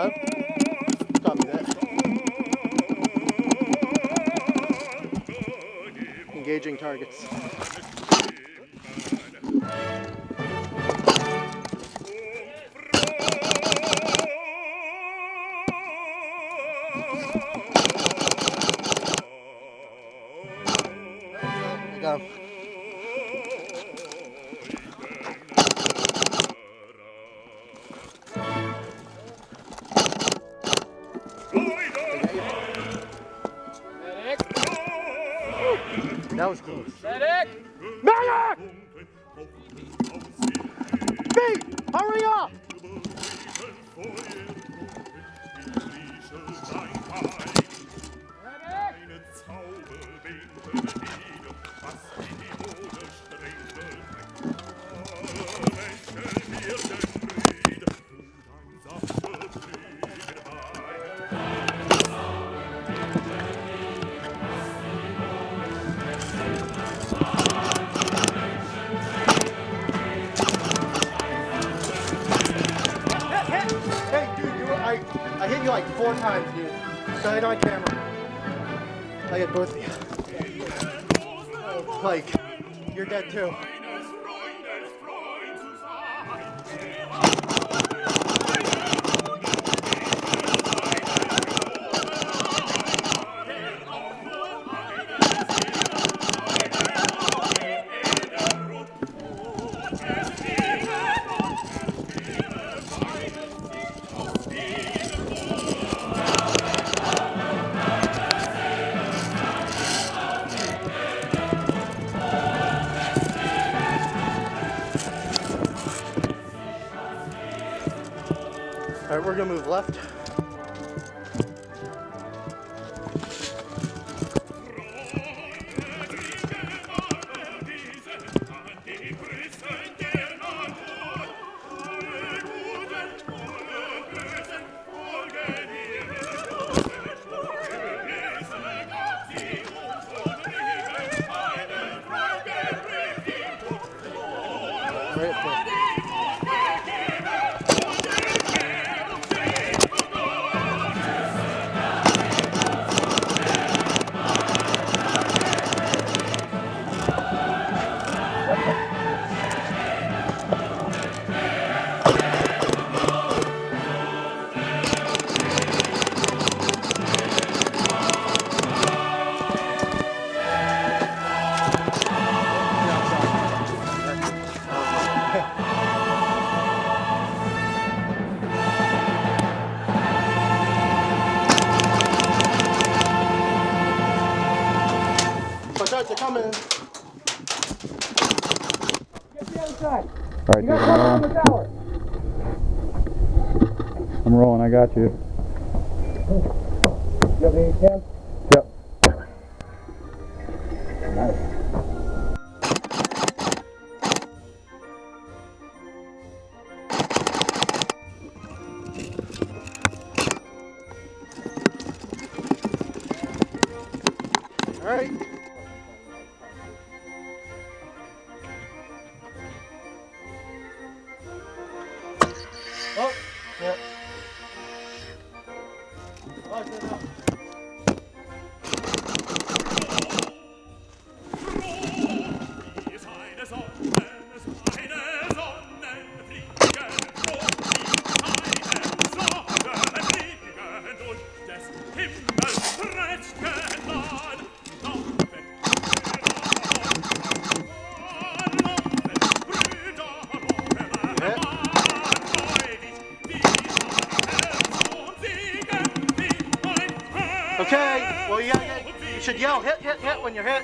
that. Copy that. Engaging targets. Got him. That was close. Medic! Medic! Beat! Hurry up! I hit you like 4 times, dude. Got it on camera. I hit both of you. Like, you're dead too. All right, we're gonna move left. They're coming. Get the other side. All right, You got cover on the tower. I'm rolling. I got you. You have any cams? Yep. Nice. All right. Oh, yeah. Oh, it's enough. Okay, well you should yell hit, hit, hit when you're hit.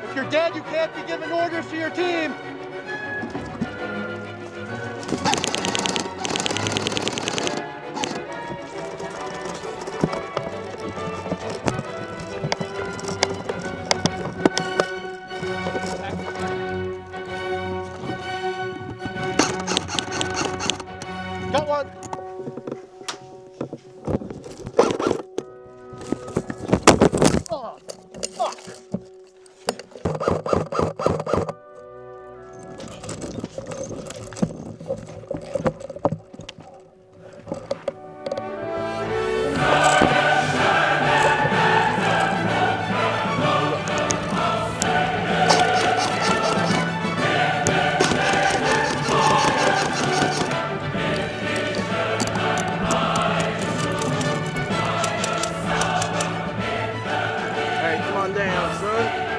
If you're dead, you can't be giving orders to your team. Got one. Oh, fuck. Hey, come on down, son.